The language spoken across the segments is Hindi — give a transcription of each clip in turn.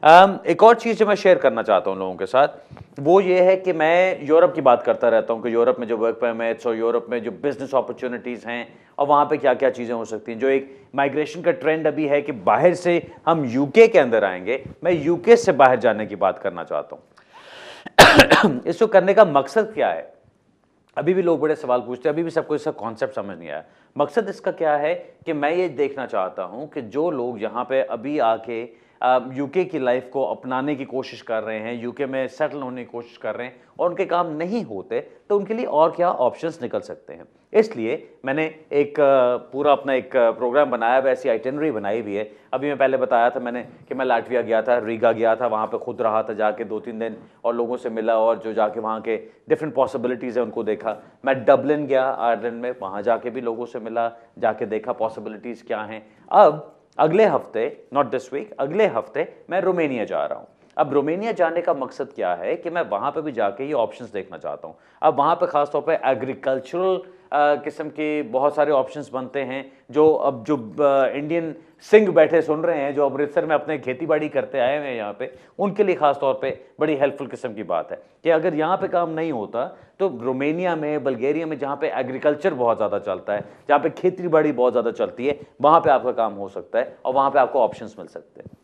एक और चीज़ जो मैं शेयर करना चाहता हूँ लोगों के साथ, वो ये है कि मैं यूरोप की बात करता रहता हूँ कि यूरोप में जो वर्क परमिट्स और यूरोप में जो बिजनेस अपॉर्चुनिटीज़ हैं और वहाँ पे क्या क्या चीज़ें हो सकती हैं। जो एक माइग्रेशन का ट्रेंड अभी है कि बाहर से हम यूके के अंदर आएंगे, मैं यूके से बाहर जाने की बात करना चाहता हूँ। इसको करने का मकसद क्या है? अभी भी लोग बड़े सवाल पूछते हैं, अभी भी सबको इसका कॉन्सेप्ट समझ नहीं आया। मकसद इसका क्या है कि मैं ये देखना चाहता हूं कि जो लोग यहाँ पे अभी आके यूके की लाइफ को अपनाने की कोशिश कर रहे हैं, यूके में सेटल होने की कोशिश कर रहे हैं और उनके काम नहीं होते, तो उनके लिए और क्या ऑप्शंस निकल सकते हैं। इसलिए मैंने एक पूरा अपना एक प्रोग्राम बनाया हुआ, ऐसी आइटिनरी बनाई हुई है। अभी मैं पहले बताया था मैंने कि मैं लाटविया गया था, रीगा गया था, वहाँ पे खुद रहा था जाके 2-3 दिन और लोगों से मिला और जो जाके वहाँ के डिफरेंट पॉसिबिलिटीज़ है उनको देखा। मैं डबलिन गया आयरलैंड में, वहाँ जाके भी लोगों से मिला, जाके देखा पॉसिबिलिटीज़ क्या हैं। अब अगले हफ्ते, नॉट दिस वीक, अगले हफ्ते मैं रोमेनिया जा रहा हूँ। अब रोमेनिया जाने का मकसद क्या है कि मैं वहाँ पे भी जाके ये ऑप्शंस देखना चाहता हूँ। अब वहाँ पे ख़ास तौर पे एग्रीकल्चरल किस्म के बहुत सारे ऑप्शंस बनते हैं। जो अब जो इंडियन सिंह बैठे सुन रहे हैं, जो अमृतसर में अपने खेती बाड़ी करते आए हुए हैं यहाँ पे, उनके लिए ख़ास तौर पे बड़ी हेल्पफुल किस्म की बात है कि अगर यहाँ पे काम नहीं होता तो रोमेनिया में, बल्गेरिया में, जहाँ पे एग्रीकल्चर बहुत ज़्यादा चलता है, जहाँ पे खेती बाड़ी बहुत ज़्यादा चलती है, वहाँ पे आपका काम हो सकता है और वहाँ पे आपको ऑप्शंस मिल सकते हैं।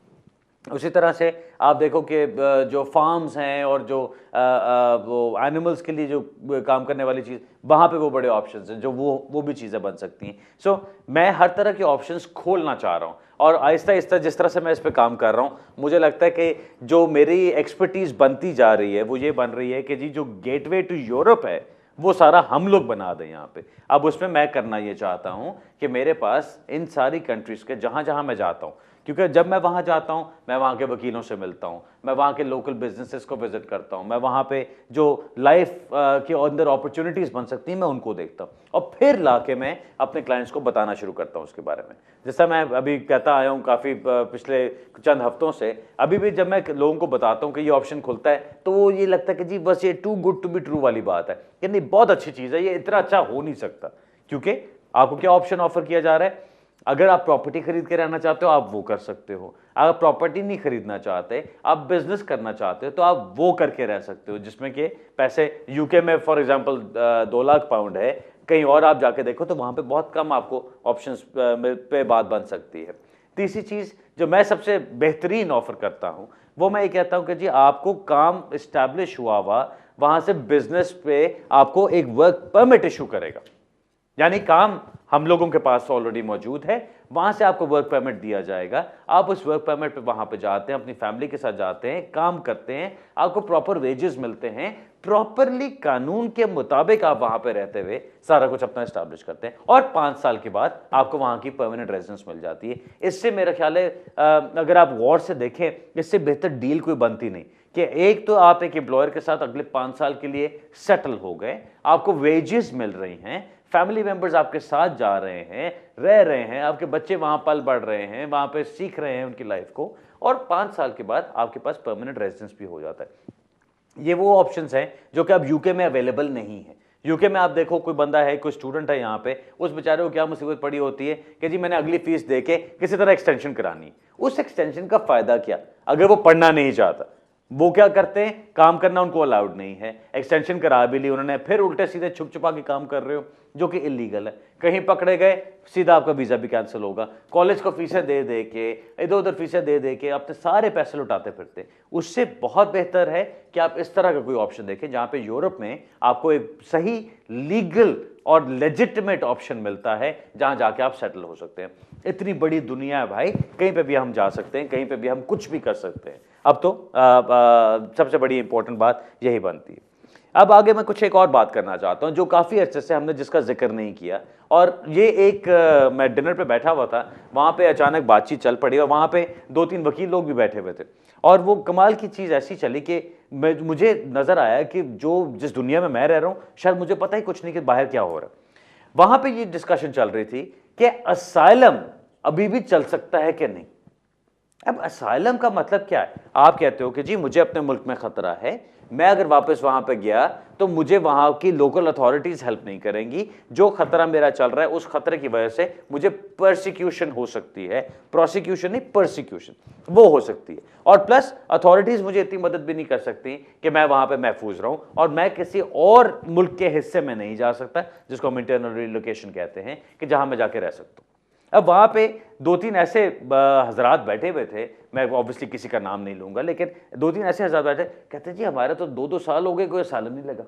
उसी तरह से आप देखो कि जो फार्म्स हैं और जो वो एनिमल्स के लिए जो काम करने वाली चीज़, वहाँ पे वो बड़े ऑप्शंस हैं, जो वो भी चीज़ें बन सकती हैं। सो मैं हर तरह के ऑप्शंस खोलना चाह रहा हूँ और आहिस्ता आहिस्ता जिस तरह से मैं इस पे काम कर रहा हूँ, मुझे लगता है कि जो मेरी एक्सपर्टीज़ बनती जा रही है वो ये बन रही है कि जी जो गेटवे टू यूरोप है वो सारा हम लोग बना दें यहाँ पे। अब उसमें मैं करना ये चाहता हूँ कि मेरे पास इन सारी कंट्रीज़ के जहाँ जहाँ मैं जाता हूँ, क्योंकि जब मैं वहाँ जाता हूँ मैं वहाँ के वकीलों से मिलता हूँ, मैं वहाँ के लोकल बिजनेसेस को विजिट करता हूँ, मैं वहाँ पे जो लाइफ के अंदर अपॉर्चुनिटीज़ बन सकती हैं मैं उनको देखता हूँ और फिर ला के मैं अपने क्लाइंट्स को बताना शुरू करता हूँ उसके बारे में। जैसा मैं अभी कहता आया हूँ काफ़ी पिछले चंद हफ्तों से, अभी भी जब मैं लोगों को बताता हूँ कि ये ऑप्शन खुलता है तो वो ये लगता है कि जी बस ये too good to be true वाली बात है कि नहीं, बहुत अच्छी चीज़ है, ये इतना अच्छा हो नहीं सकता। क्योंकि आपको क्या ऑप्शन ऑफर किया जा रहा है? अगर आप प्रॉपर्टी खरीद के रहना चाहते हो आप वो कर सकते हो, अगर प्रॉपर्टी नहीं खरीदना चाहते, आप बिजनेस करना चाहते हो, तो आप वो करके रह सकते हो, जिसमें कि पैसे यूके में फॉर एग्जांपल 2 लाख पाउंड है, कहीं और आप जाके देखो तो वहां पे बहुत कम आपको ऑप्शंस पे बात बन सकती है। तीसरी चीज जो मैं सबसे बेहतरीन ऑफर करता हूं वो मैं ये कहता हूं कि जी आपको काम इस्टेब्लिश हुआ हुआ वहां से बिजनेस पे आपको एक वर्क परमिट इशू करेगा, यानी काम हम लोगों के पास ऑलरेडी मौजूद है, वहां से आपको वर्क परमिट दिया जाएगा। आप उस वर्क परमिट पे वहां पे जाते हैं, अपनी फैमिली के साथ जाते हैं, काम करते हैं, आपको प्रॉपर वेजेस मिलते हैं, प्रॉपरली कानून के मुताबिक आप वहां पे रहते हुए सारा कुछ अपना एस्टैब्लिश करते हैं और 5 साल के बाद आपको वहां की परमानेंट रेजिडेंस मिल जाती है। इससे मेरा ख्याल है अगर आप गौर से देखें, इससे बेहतर डील कोई बनती नहीं कि एक तो आप एक एम्प्लॉयर के साथ अगले 5 साल के लिए सेटल हो गए, आपको वेजेस मिल रही हैं, फैमिली मेंबर्स आपके साथ जा रहे हैं, रह रहे हैं, आपके बच्चे वहां पल बढ़ रहे हैं, वहां पे सीख रहे हैं उनकी लाइफ को, और 5 साल के बाद आपके पास परमानेंट रेजिडेंस भी हो जाता है। ये वो ऑप्शंस हैं जो कि अब यूके में अवेलेबल नहीं है। यूके में आप देखो कोई बंदा है, कोई स्टूडेंट है यहाँ पे, उस बेचारे को क्या मुसीबत पड़ी होती है कि जी मैंने अगली फीस दे के किसी तरह एक्सटेंशन करानी। उस एक्सटेंशन का फायदा क्या अगर वो पढ़ना नहीं चाहता? वो क्या करते हैं, काम करना उनको अलाउड नहीं है, एक्सटेंशन करा भी ली उन्होंने, फिर उल्टे सीधे छुप छुपा के काम कर रहे हो जो कि इलीगल है, कहीं पकड़े गए सीधा आपका वीज़ा भी कैंसिल होगा। कॉलेज को फीसें दे दे के, इधर उधर फीसें दे दे के अपने सारे पैसे लुटाते फिरते। उससे बहुत बेहतर है कि आप इस तरह का कोई ऑप्शन देखें जहां पे यूरोप में आपको एक सही लीगल और लेजिटिमेट ऑप्शन मिलता है जहां जाके आप सेटल हो सकते हैं। इतनी बड़ी दुनिया है भाई, कहीं पे भी हम जा सकते हैं, कहीं पे भी हम कुछ भी कर सकते हैं। अब तो सबसे बड़ी इंपॉर्टेंट बात यही बनती है। अब आगे मैं कुछ एक और बात करना चाहता हूं जो काफी अच्छे से हमने जिसका जिक्र नहीं किया, और ये एक मैं डिनर पे बैठा हुआ था, वहां पे अचानक बातचीत चल पड़ी और वहां पे 2-3 वकील लोग भी बैठे हुए थे और वो कमाल की चीज ऐसी चली कि मुझे नजर आया कि जो जिस दुनिया में मैं रह रहा हूं शायद मुझे पता ही कुछ नहीं कि बाहर क्या हो रहा है। वहां पे ये डिस्कशन चल रही थी कि असाइलम अभी भी चल सकता है कि नहीं। अब असाइलम का मतलब क्या है? आप कहते हो कि जी मुझे अपने मुल्क में खतरा है, मैं अगर वापस वहां पे गया तो मुझे वहां की लोकल अथॉरिटीज हेल्प नहीं करेंगी, जो खतरा मेरा चल रहा है उस खतरे की वजह से मुझे परसिक्यूशन हो सकती है, प्रोसिक्यूशन नहीं परसिक्यूशन वो हो सकती है, और प्लस अथॉरिटीज मुझे इतनी मदद भी नहीं कर सकती कि मैं वहां पे महफूज रहूं, और मैं किसी और मुल्क के हिस्से में नहीं जा सकता जिसको हम इंटरनल रिलोकेशन कहते हैं, कि जहां मैं जाके रह सकता हूं। अब वहां पे दो तीन ऐसे हजरात बैठे हुए थे, मैं ऑब्वियसली किसी का नाम नहीं लूंगा, लेकिन दो तीन ऐसे हजरात बैठे, कहते जी हमारे तो 2-2 साल हो गए कोई असाइलम नहीं लगा।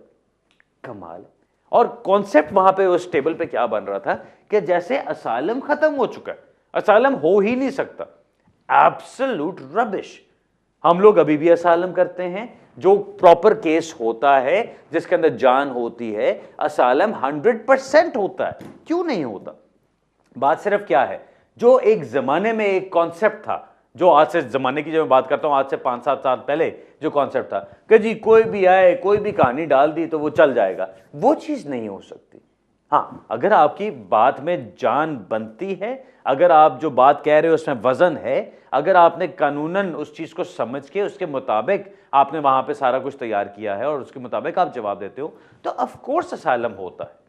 कमाल है। और कॉन्सेप्ट वहां पे उस टेबल पे क्या बन रहा था कि जैसे असाइलम खत्म हो चुका है, असाइलम हो ही नहीं सकता। Absolute rubbish. हम लोग अभी भी असाइलम करते हैं, जो प्रॉपर केस होता है जिसके अंदर जान होती है, असाइलम 100% होता है। क्यों नहीं होता? बात सिर्फ क्या है, जो एक जमाने में एक कॉन्सेप्ट था, जो आज से जमाने की, जो मैं बात करता हूं आज से 5-7 साल पहले जो कॉन्सेप्ट था कि जी कोई भी आए कोई भी कहानी डाल दी तो वो चल जाएगा, वो चीज नहीं हो सकती। हाँ, अगर आपकी बात में जान बनती है, अगर आप जो बात कह रहे हो उसमें वजन है, अगर आपने कानूनन उस चीज को समझ के उसके मुताबिक आपने वहां पे सारा कुछ तैयार किया है और उसके मुताबिक आप जवाब देते हो, तो ऑफ कोर्स असाइलम होता है।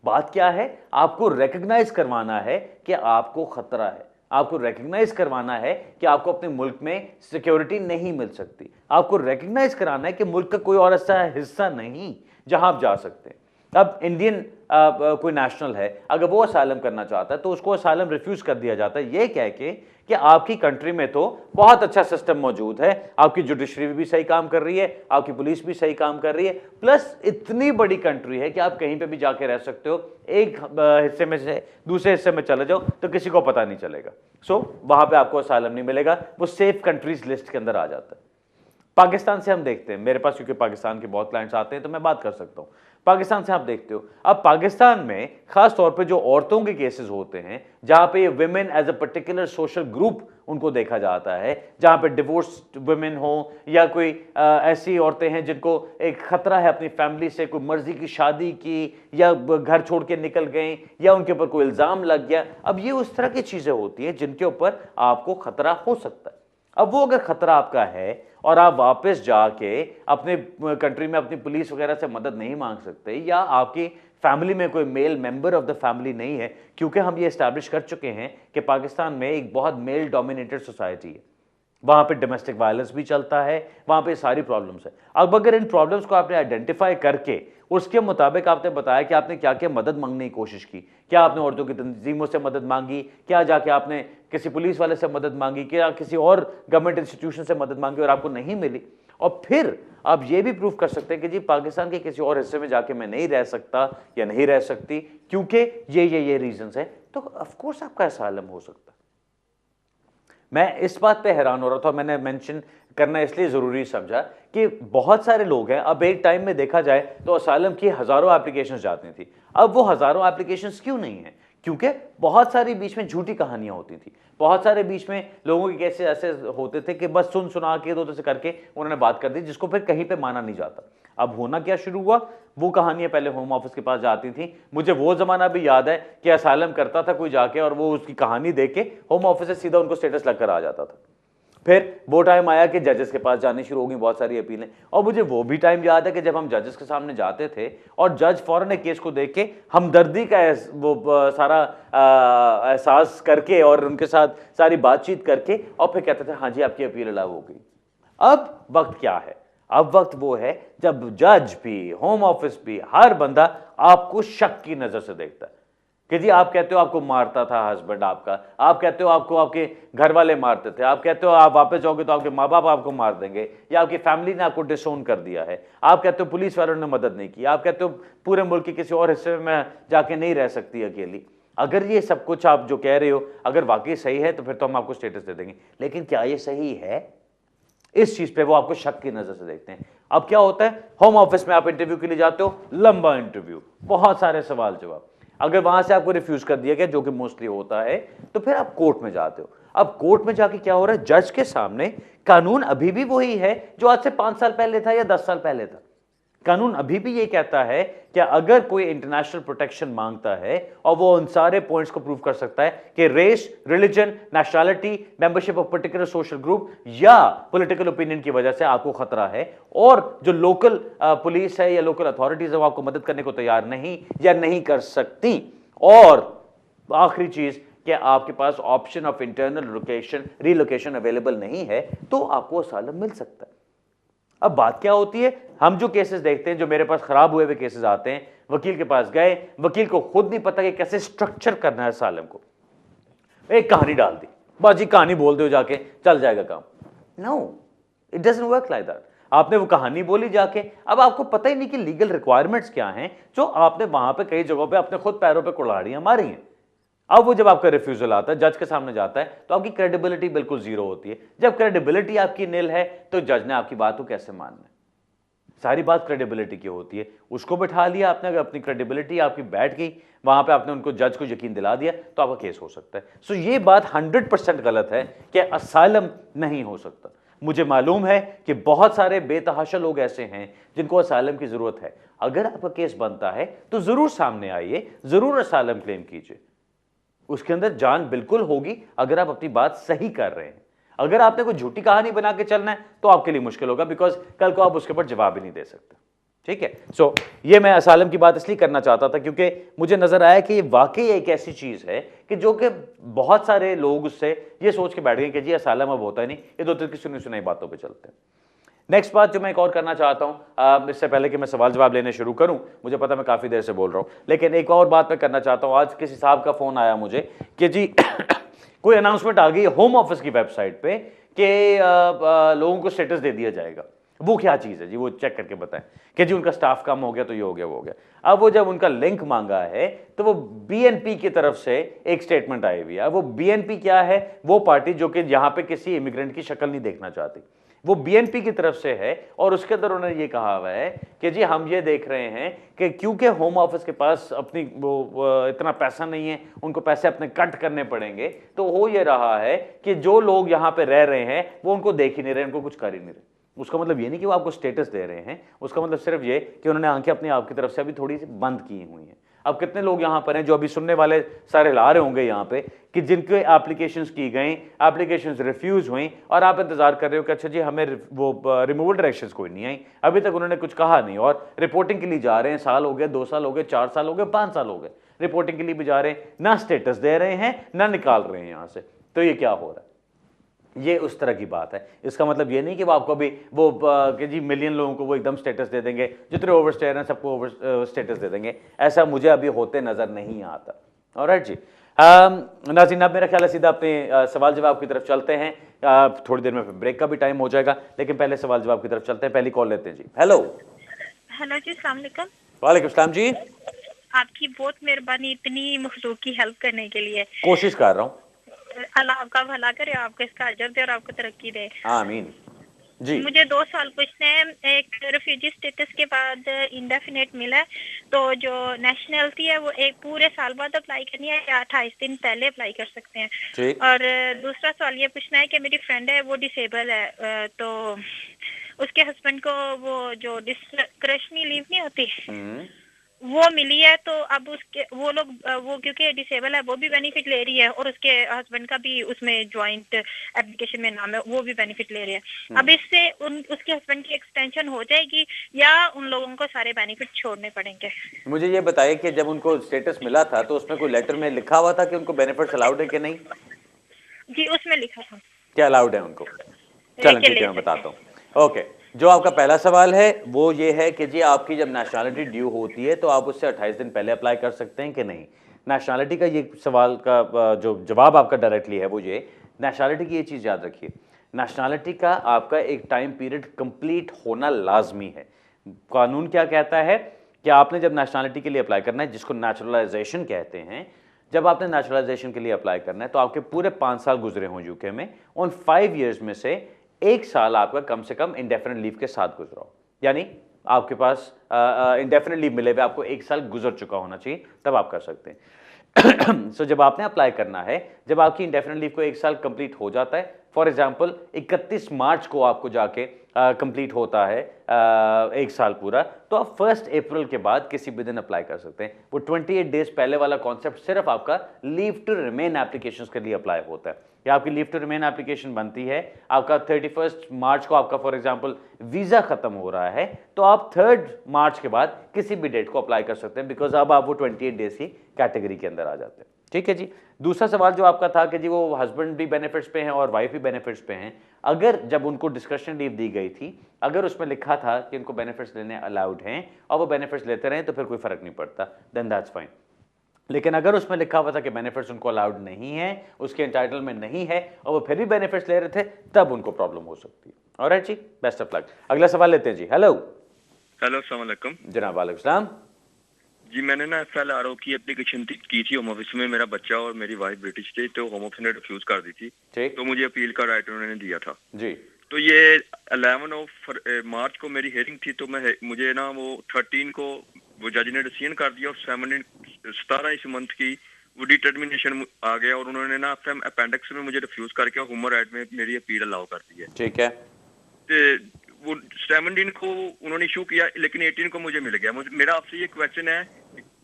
बात क्या है, आपको रिकॉग्नाइज करवाना है कि आपको खतरा है, आपको रिकॉग्नाइज करवाना है कि आपको अपने मुल्क में सिक्योरिटी नहीं मिल सकती, आपको रिकॉग्नाइज कराना है कि मुल्क का कोई और ऐसा हिस्सा नहीं जहां आप जा सकते हैं। अब इंडियन कोई नेशनल है, अगर वो असाइलम करना चाहता है तो उसको असाइलम रिफ्यूज कर दिया जाता है, ये कह के कि आपकी कंट्री में तो बहुत अच्छा सिस्टम मौजूद है, आपकी जुडिशरी भी सही काम कर रही है, आपकी पुलिस भी सही काम कर रही है, प्लस इतनी बड़ी कंट्री है कि आप कहीं पे भी जाके रह सकते हो, एक हिस्से में से दूसरे हिस्से में चले जाओ तो किसी को पता नहीं चलेगा। सो वहां पे आपको असाइलम नहीं मिलेगा, वो सेफ कंट्रीज लिस्ट के अंदर आ जाता है। पाकिस्तान से हम देखते हैं, मेरे पास क्योंकि पाकिस्तान के बहुत क्लाइंट्स आते हैं तो मैं बात कर सकता हूं। पाकिस्तान से आप देखते हो, अब पाकिस्तान में खास तौर पे जो औरतों के केसेस होते हैं, जहां पे women as a particular social group उनको देखा जाता है, जहां पे डिवोर्स्ड वुमेन हो या कोई ऐसी औरतें हैं जिनको एक खतरा है अपनी फैमिली से, कोई मर्जी की शादी की या घर छोड़ के निकल गए या उनके ऊपर कोई इल्जाम लग गया, अब ये उस तरह की चीजें होती हैं जिनके ऊपर आपको खतरा हो सकता है। अब वो अगर खतरा आपका है और आप वापस जाके अपने कंट्री में अपनी पुलिस वगैरह से मदद नहीं मांग सकते, या आपकी फैमिली में कोई male member of the family नहीं है, क्योंकि हम ये एस्टैब्लिश कर चुके हैं कि पाकिस्तान में एक बहुत मेल डोमिनेटेड सोसाइटी है, वहां पे डोमेस्टिक वायलेंस भी चलता है, वहां पे सारी प्रॉब्लम्स है। अब अगर इन प्रॉब्लम्स को आपने आइडेंटिफाई करके उसके मुताबिक आपने बताया कि आपने क्या क्या मदद मांगने की कोशिश की, क्या आपने औरतों की तंजीमों से मदद मांगी, क्या जाके आपने किसी पुलिस वाले से मदद मांगी, क्या किसी और गवर्नमेंट इंस्टीट्यूशन से मदद मांगी और आपको नहीं मिली, और फिर आप ये भी प्रूव कर सकते हैं कि जी पाकिस्तान के किसी और हिस्से में जाके मैं नहीं रह सकता या नहीं रह सकती क्योंकि ये रीजंस है, तो ऑफ कोर्स आपका असाइलम हो सकता है। मैं इस बात पे हैरान हो रहा था, मैंने मेंशन करना इसलिए जरूरी समझा कि बहुत सारे लोग हैं, अब एक टाइम में देखा जाए तो असाइलम की हजारों एप्लीकेशंस जाती थी, अब वो हजारों एप्लीकेशंस क्यों नहीं है? क्योंकि बहुत सारी बीच में झूठी कहानियां होती थी, बहुत सारे बीच में लोगों के कैसे ऐसे होते थे कि बस सुन सुना के दो से करके उन्होंने बात कर दी, जिसको फिर कहीं पे माना नहीं जाता। अब होना क्या शुरू हुआ, वो कहानियां पहले होम ऑफिस के पास जाती थी, मुझे वो जमाना भी याद है कि असाइलम करता था कोई जाके और वो उसकी कहानी देख के होम ऑफिस से सीधा उनको स्टेटस लगकर आ जाता था। फिर वो टाइम आया कि जजेस के पास जानी शुरू हो गई बहुत सारी अपीलें, और मुझे वो भी टाइम याद है कि जब हम जजेस के सामने जाते थे और जज फौरन एक केस को देख के हमदर्दी का वो सारा एहसास करके और उनके साथ सारी बातचीत करके और फिर कहते थे हाँ जी आपकी अपील अलाउ हो गई। अब वक्त क्या है, अब वक्त वो है जब जज भी, होम ऑफिस भी, हर बंदा आपको शक की नजर से देखता है कि जी आप कहते हो आपको मारता था हस्बैंड आपका, आप कहते हो आपको आपके घर वाले मारते थे, आप कहते हो आप वापस जाओगे तो आपके माँ बाप आपको मार देंगे, या आपकी फैमिली ने आपको डिसोन कर दिया है, आप कहते हो पुलिस वालों ने मदद नहीं की, आप कहते हो पूरे मुल्क के किसी और हिस्से में मैं जाके नहीं रह सकती अकेली। अगर ये सब कुछ आप जो कह रहे हो अगर वाकई सही है तो फिर तो हम आपको स्टेटस दे देंगे, लेकिन क्या ये सही है? इस चीज पे वो आपको शक की नजर से देखते हैं। अब क्या होता है, होम ऑफिस में आप इंटरव्यू के लिए जाते हो, लंबा इंटरव्यू, बहुत सारे सवाल जवाब, अगर वहां से आपको रिफ्यूज कर दिया गया, जो कि मोस्टली होता है, तो फिर आप कोर्ट में जाते हो। अब कोर्ट में जाके क्या हो रहा है, जज के सामने कानून अभी भी वही है जो आज से 5 साल पहले था या 10 साल पहले था, कानून अभी भी ये कहता है कि अगर कोई इंटरनेशनल प्रोटेक्शन मांगता है और वो उन सारे पॉइंट्स को प्रूव कर सकता है कि race, religion, nationality, membership of particular social group या पॉलिटिकल ओपिनियन की वजह से आपको खतरा है, और जो लोकल पुलिस है या लोकल अथॉरिटीज है वो आपको मदद करने को तैयार नहीं या नहीं कर सकती, और आखिरी चीज कि आपके पास option of internal relocation available नहीं है, तो आपको असाइलम मिल सकता है। अब बात क्या होती है, हम जो केसेस देखते हैं, जो मेरे पास खराब हुए केसेस आते हैं, वकील के पास गए, वकील को खुद नहीं पता कि कैसे स्ट्रक्चर करना है असाइलम को, एक कहानी डाल दी, बाजी कहानी बोल दो जाके चल जाएगा काम। No, it doesn't work like that. आपने वो कहानी बोली जाके, अब आपको पता ही नहीं कि लीगल रिक्वायरमेंट्स क्या हैं, जो आपने वहां पे कई जगहों पे अपने खुद पैरों पे कुल्हाड़ियां मारी हैं। अब वो जब आपका रिफ्यूजल आता है, जज के सामने जाता है, तो आपकी क्रेडिबिलिटी बिल्कुल जीरो होती है। जब क्रेडिबिलिटी आपकी नील है, तो जज ने आपकी बात को कैसे मानना है? सारी बात क्रेडिबिलिटी की होती है। उसको बिठा लिया आपने, अगर अपनी क्रेडिबिलिटी आपकी बैठ गई, वहां पे आपने उनको, जज को यकीन दिला दिया, तो आपका केस हो सकता है। सो ये बात 100% गलत है कि असाइलम नहीं हो सकता। मुझे मालूम है कि बहुत सारे बेतहाशा लोग ऐसे हैं जिनको असाइलम की जरूरत है। अगर आपका केस बनता है तो जरूर सामने आइए, जरूर असाइलम क्लेम कीजिए, उसके अंदर जान बिल्कुल होगी अगर आप अपनी बात सही कर रहे हैं। अगर आपने कोई झूठी कहानी बना के चलना है तो आपके लिए मुश्किल होगा, बिकॉज कल को आप उसके ऊपर जवाब ही नहीं दे सकते। ठीक है, सो ये मैं असाइलम की बात इसलिए करना चाहता था क्योंकि मुझे नजर आया कि ये वाकई एक ऐसी चीज है कि जो कि बहुत सारे लोग उससे ये सोच के बैठ गए कि जी असाइलम अब होता ही नहीं, ये दो की सुनी सुनाई बातों पर चलते हैं। नेक्स्ट बात जो मैं एक और करना चाहता हूं, इससे पहले कि मैं सवाल जवाब लेने शुरू करूं, मुझे पता मैं काफ़ी देर से बोल रहा हूं, लेकिन एक और बात मैं करना चाहता हूं। आज किसी साहब का फ़ोन आया मुझे कि जी कोई अनाउंसमेंट आ गई होम ऑफिस की वेबसाइट पे कि लोगों को स्टेटस दे दिया जाएगा। वो क्या चीज़ है जी, वो चेक करके बताएं कि जी उनका स्टाफ कम हो गया तो ये हो गया वो हो गया। अब वो जब उनका लिंक मांगा है तो वो बीएनपी की तरफ से एक स्टेटमेंट आई हुई है। वो बीएनपी क्या है? वो पार्टी जो कि यहाँ पे किसी इमिग्रेंट की शक्ल नहीं देखना चाहती, वो बीएनपी की तरफ से है। और उसके अंदर उन्होंने ये कहा हुआ है कि जी हम ये देख रहे हैं कि क्योंकि होम ऑफिस के पास अपनी वो इतना पैसा नहीं है, उनको पैसे अपने कट करने पड़ेंगे, तो हो ये रहा है कि जो लोग यहाँ पे रह रहे हैं वो उनको देख ही नहीं रहे, उनको कुछ कर ही नहीं रहे। उसका मतलब ये नहीं कि वो आपको स्टेटस दे रहे हैं, उसका मतलब सिर्फ ये कि उन्होंने आंखें अपनी आपकी तरफ से अभी थोड़ी सी बंद की हुई हैं। अब कितने लोग यहाँ पर हैं जो अभी सुनने वाले सारे ला रहे होंगे यहाँ पे कि जिनके एप्लीकेशंस की गई, एप्लीकेशंस रिफ्यूज हुई, और आप इंतजार कर रहे हो कि अच्छा जी हमें वो रिमूवल डायरेक्शंस कोई नहीं आई, अभी तक उन्होंने कुछ कहा नहीं, और रिपोर्टिंग के लिए जा रहे हैं। साल हो गए, 2 साल हो गए, 4 साल हो गए, 5 साल हो गए, रिपोर्टिंग के लिए भी जा रहे हैं, ना स्टेटस दे रहे हैं, ना निकाल रहे हैं यहाँ से। तो ये क्या हो रहा है? ये उस तरह की बात है। इसका मतलब ये नहीं कि वो आपको अभी वो कि जी मिलियन लोगों को वो एकदम स्टेटस दे देंगे, जितने ओवरस्टेयर हैं सबको ओवर स्टेटस दे देंगे, ऐसा मुझे अभी होते नजर नहीं आता। ऑलराइट जी, नाज़रीन अब मेरा ख्याल है सीधा अपने सवाल जवाब की तरफ चलते हैं। थोड़ी देर में ब्रेक का भी टाइम हो जाएगा, लेकिन पहले सवाल जवाब की तरफ चलते हैं। पहली कॉल लेते हैं जी। हेलो हेलो जी, अस्सलाम वालेकुम। वालेकुम सलाम जी। आपकी बहुत मेहरबानी इतनी मखलूक की हेल्प करने के लिए। कोशिश कर रहा हूँ। अल्लाह आपका भला करे, आपको इसका अजर दे और आपको तरक्की दे। आमीन जी। मुझे 2 साल पूछने हैं। एक रेफ्यूजी स्टेटस के बाद इंडेफिनेट मिला है, तो जो नेशनैलिटी है वो एक पूरे साल बाद अप्लाई करनी है या 28 दिन पहले अप्लाई कर सकते हैं? और दूसरा सवाल ये पूछना है कि मेरी फ्रेंड है वो डिसेबल है, तो उसके हस्बैंड को वो जो डिस्क्रिशनरी लीव नहीं होती वो मिली है, तो अब उसके वो लोग वो क्योंकि डिसेबल है वो भी बेनिफिट ले रही है, और उसके हस्बैंड का भी उसमें जॉइंट एप्लीकेशन में नाम है, वो भी बेनिफिट ले रही है। अब इससे उसके हस्बैंड की एक्सटेंशन हो जाएगी या उन लोगों को सारे बेनिफिट छोड़ने पड़ेंगे? मुझे ये बताइए कि जब उनको स्टेटस मिला था तो उसमें कोई लेटर में लिखा हुआ था कि उनको बेनिफिट्स अलाउड है कि नहीं? जी उसमें लिखा था। क्या अलाउड है उनको? चलो ठीक है, मैं बताता हूँ। ओके, जो आपका पहला सवाल है वो ये है कि जी आपकी जब नेशनैलिटी ड्यू होती है तो आप उससे 28 दिन पहले अप्लाई कर सकते हैं कि नहीं। नेशनैलिटी का ये सवाल का जो जवाब आपका डायरेक्टली है वो ये, नेशनैलिटी की ये चीज़ याद रखिए, नेशनैलिटी का आपका एक टाइम पीरियड कंप्लीट होना लाजमी है। कानून क्या कहता है कि आपने जब नेशनैलिटी के लिए अप्लाई करना है, जिसको नेचुरलाइजेशन कहते हैं, जब आपने नेचुरलाइजेशन के लिए अप्लाई करना है तो आपके पूरे 5 साल गुजरे हों यूके में, उन 5 ईयर्स में से 1 साल आपका कम से कम इंडेफिनिट लीव के साथ गुजरा हो, यानी आपके पास इंडेफिनिट लीव मिले हुए आपको 1 साल गुजर चुका होना चाहिए, तब आप कर सकते हैं। सो जब आपने अप्लाई करना है, जब आपकी इंडेफिनिट लीव को 1 साल कंप्लीट हो जाता है, फॉर एग्जांपल 31 मार्च को आपको जाके कंप्लीट होता है 1 साल पूरा, तो आप 1 अप्रैल के बाद किसी भी दिन अप्लाई कर सकते हैं। वो 28 डेज पहले वाला कॉन्सेप्ट सिर्फ आपका लीव टू रिमेन एप्लीकेशन के लिए अप्लाई होता है। या आपकी लीव टू रिमेन एप्लीकेशन बनती है, आपका 31 मार्च को आपका फॉर एग्जांपल वीजा खत्म हो रहा है, तो आप 3 मार्च के बाद किसी भी डेट को अप्लाई कर सकते हैं, बिकॉज अब आप वो 28 डेज की कैटेगरी के अंदर आ जाते हैं। ठीक है जी। दूसरा सवाल जो आपका था कि जी वो हस्बैंड भी बेनिफिट्स पे हैं और वाइफ भी बेनिफिट्स पे हैं, अगर जब उनको डिस्कशन लीव दी गई थी, अगर उसमें लिखा था कि उनको बेनिफिट्स लेने अलाउड हैं और वो बेनिफिट्स लेते रहे तो फिर कोई फर्क नहीं पड़ता, देन दैट्स फाइन। लेकिन अगर उसमें लिखा हुआ था कि बेनिफिट्स उनको अलाउड नहीं है, उसके एंटाइटलमेंट नहीं है और वो फिर भी बेनिफिट्स ले रहे थे, तब उनको प्रॉब्लम हो सकती है। ऑलराइट जी, बेस्ट ऑफ लक। अगला सवाल लेते हैं जी। हेलो अस्सलाम वालेकुम जनाब। वालेकुम सलाम जी। मैंने ना FLRO की एप्लीकेशन की थी होम ऑफिस में। मेरा बच्चा और मेरी वाइफ ब्रिटिश थे, तो होम ऑफिस ने रिफ्यूज कर दी थी, तो मुझे अपील का राइट उन्होंने दिया था जी। तो ये 11 मार्च को मेरी हेयरिंग थी, तो मुझे ना वो 13 को वो जज ने डिसीजन कर दिया और 17 इस मंथ की वो डिटर्मिनेशन आ गया और उन्होंने ना अपेंडिक्स में मुझे रिफ्यूज करके ह्यूमन राइट में मेरी अपील अलाउ कर दी है। ठीक है। वो 17 को उन्होंने इशू किया, लेकिन 18 को मुझे मिल गया। मेरा आपसे ये क्वेश्चन है,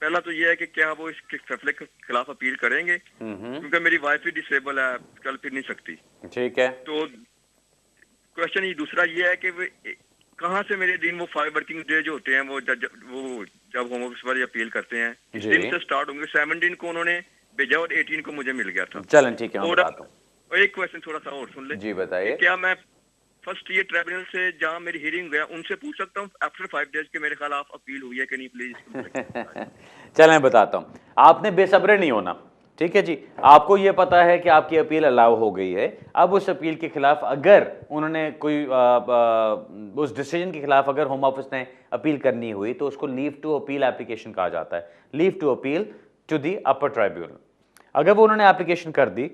पहला तो ये है कि क्या वो इस फैसले के खिलाफ अपील करेंगे, क्योंकि मेरी वाइफ भी डिसेबल है, चल फिर नहीं सकती। ठीक है। तो क्वेश्चन ये दूसरा ये है कि कहाँ से मेरे दिन वो 5 वर्किंग डे जो होते हैं वो जब होम ऑफिस वाले अपील करते हैं, इस दिन से स्टार्ट होंगे। 17 को उन्होंने भेजा और 18 को मुझे मिल गया था। चलें ठीक है, और एक क्वेश्चन थोड़ा सा और सुन ले जी, बताइए। क्या मैं फर्स्ट ये ट्राइब्यूनल से जहाँ मेरी हियरिंग गया उनसे पूछ सकता हूँ आफ्टर 5 डेज के मेरे खिलाफ अपील हुई है कि नहीं, प्लीज? चलें बताता हूँ, आपने बेसब्रे नहीं होना। ठीक है जी। आपको ये पता है कि आपकी अपील अलाउ हो गई है। अब उस अपील के खिलाफ अगर उन्होंने कोई उस डिसीजन के खिलाफ अगर होम ऑफिस ने अपील करनी हुई तो उसको लीव टू अपील एप्लीकेशन कहा जाता है, leave to appeal to the upper tribunal. अगर वो उन्होंने एप्लीकेशन कर दी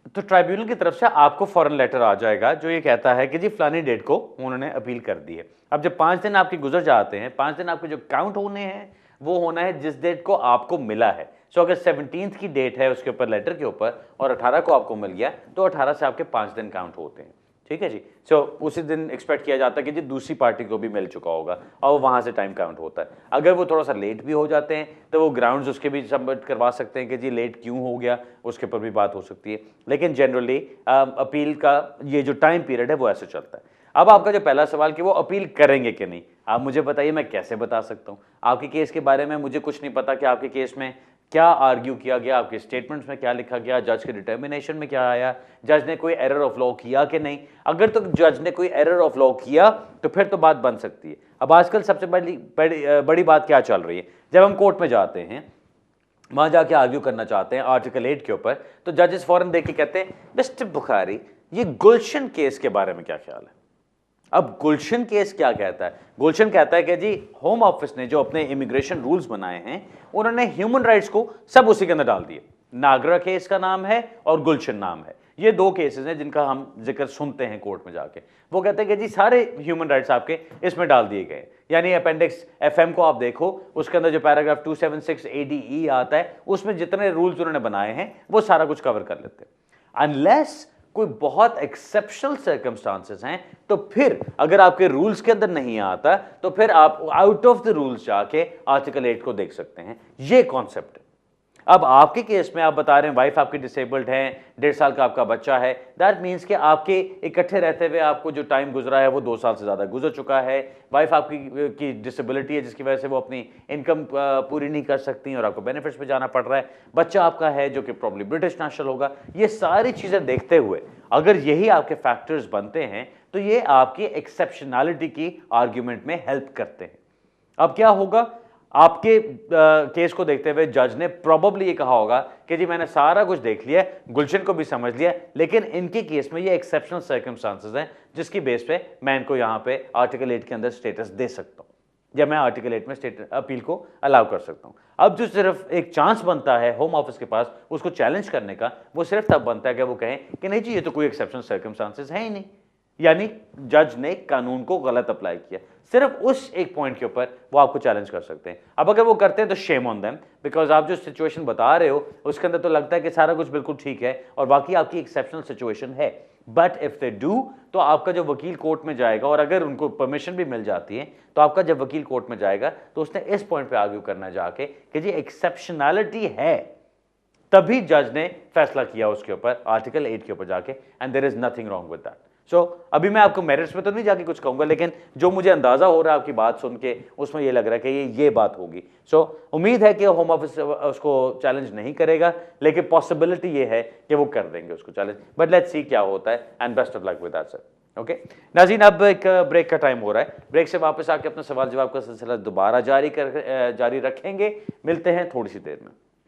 तो ट्राइब्यूनल की तरफ से आपको फॉरन लेटर आ जाएगा जो ये कहता है कि जी फलानी डेट को उन्होंने अपील कर दी है। अब जब 5 दिन आपके गुजर जाते हैं, 5 दिन आपके जो काउंट होने हैं वो होना है जिस डेट को आपको मिला है। सो अगर 17 की डेट है उसके ऊपर लेटर के ऊपर और 18 को आपको मिल गया तो 18 से आपके 5 दिन काउंट होते हैं। ठीक है जी। सो उसी दिन एक्सपेक्ट किया जाता है कि जी दूसरी पार्टी को भी मिल चुका होगा और वहाँ से टाइम काउंट होता है। अगर वो थोड़ा सा लेट भी हो जाते हैं तो वो ग्राउंड्स उसके भी सबमिट करवा सकते हैं कि जी लेट क्यों हो गया, उसके ऊपर भी बात हो सकती है। लेकिन जनरली अपील का ये जो टाइम पीरियड है वो ऐसे चलता है। अब आपका जो पहला सवाल कि वो अपील करेंगे कि नहीं, आप मुझे बताइए, मैं कैसे बता सकता हूँ? आपके केस के बारे में मुझे कुछ नहीं पता कि आपके केस में क्या आर्ग्यू किया गया, आपके स्टेटमेंट्स में क्या लिखा गया, जज के डिटर्मिनेशन में क्या आया, जज ने कोई एरर ऑफ लॉ किया कि नहीं। अगर तो जज ने कोई एरर ऑफ लॉ किया तो फिर तो बात बन सकती है। अब आजकल सबसे बड़ी बात क्या चल रही है, जब हम कोर्ट में जाते हैं, वहां जाके आर्ग्यू करना चाहते हैं आर्टिकल 8 के ऊपर, तो जजेस फौरन देख के कहते हैं मिस्टर बुखारी ये गुलशन केस के बारे में क्या ख्याल है। अब गुलशन केस क्या कहता है? गुलशन कहता है कि जी होम ऑफिस ने जो अपने इमिग्रेशन रूल्स बनाए हैं उन्होंने ह्यूमन राइट्स को सब उसी के अंदर डाल दिए। नागरा केस का नाम है और गुलशन नाम है, ये 2 केसेस हैं जिनका हम जिक्र सुनते हैं कोर्ट में जाके। वो कहते हैं कि जी सारे ह्यूमन राइट्स आपके इसमें डाल दिए गए। यानी अपेंडिक्स FM को आप देखो, उसके अंदर जो पैराग्राफ 276 ADE आता है उसमें जितने रूल्स उन्होंने बनाए हैं वो सारा कुछ कवर कर लेते हैं। अनलेस कोई बहुत एक्सेप्शनल सर्कमस्टांसेस हैं तो फिर अगर आपके रूल्स के अंदर नहीं आता तो फिर आप आउट ऑफ द रूल्स जाके आर्टिकल 8 को देख सकते हैं। ये कॉन्सेप्ट है। अब आपके केस में आप बता रहे हैं वाइफ आपकी डिसेबल्ड है, 1.5 साल का आपका बच्चा है, दैट मीन्स कि आपके इकट्ठे रहते हुए आपको जो टाइम गुजरा है वो 2 साल से ज़्यादा गुजर चुका है। वाइफ आपकी की डिसेबिलिटी है जिसकी वजह से वो अपनी इनकम पूरी नहीं कर सकती और आपको बेनिफिट्स पे जाना पड़ रहा है। बच्चा आपका है जो कि प्रॉब्ली ब्रिटिश नेशनल होगा। ये सारी चीज़ें देखते हुए अगर यही आपके फैक्टर्स बनते हैं तो ये आपकी एक्सेप्शनैलिटी की आर्ग्यूमेंट में हेल्प करते हैं। अब क्या होगा, आपके केस को देखते हुए जज ने प्रोबेबली ये कहा होगा कि जी मैंने सारा कुछ देख लिया, गुलशन को भी समझ लिया, लेकिन इनके केस में ये एक्सेप्शनल सर्कमस्टांसेस हैं जिसकी बेस पे मैं इनको यहाँ पे आर्टिकल 8 के अंदर स्टेटस दे सकता हूँ या मैं आर्टिकल 8 में अपील को अलाउ कर सकता हूँ। अब जो सिर्फ एक चांस बनता है होम ऑफिस के पास उसको चैलेंज करने का, वो सिर्फ तब बनता है कि वो कहें कि नहीं जी ये तो कोई एक्सेप्शनल सर्कमस्टांसेस है ही नहीं, यानी जज ने कानून को गलत अप्लाई किया। सिर्फ उस एक पॉइंट के ऊपर वो आपको चैलेंज कर सकते हैं। अब अगर वो करते हैं तो शेम ऑन देम, बिकॉज आप जो सिचुएशन बता रहे हो उसके अंदर तो लगता है कि सारा कुछ बिल्कुल ठीक है और बाकी आपकी एक्सेप्शनल सिचुएशन है। बट इफ दे डू, तो आपका जब वकील कोर्ट में जाएगा और अगर उनको परमिशन भी मिल जाती है तो आपका जब वकील कोर्ट में जाएगा तो उसने इस पॉइंट पे आर्ग्यू करना जाके कि जी एक्सेप्शनैलिटी है, तभी जज ने फैसला किया उसके ऊपर आर्टिकल 8 के ऊपर जाके, and there is nothing wrong with that. So अभी मैं आपको मेरिट्स में तो नहीं जाके कुछ कहूंगा, लेकिन जो मुझे अंदाजा हो रहा है आपकी बात सुन के उसमें ये लग रहा है कि ये बात होगी। सो उम्मीद है कि होम ऑफिस उसको चैलेंज नहीं करेगा, लेकिन पॉसिबिलिटी ये है कि वो कर देंगे उसको चैलेंज, बट लेट्स सी क्या होता है, and best of luck with that sir. Okay नाज़रीन, अब एक ब्रेक का टाइम हो रहा है, ब्रेक से वापस आके अपना सवाल जवाब का सिलसिला दोबारा जारी रखेंगे। मिलते हैं थोड़ी सी देर में।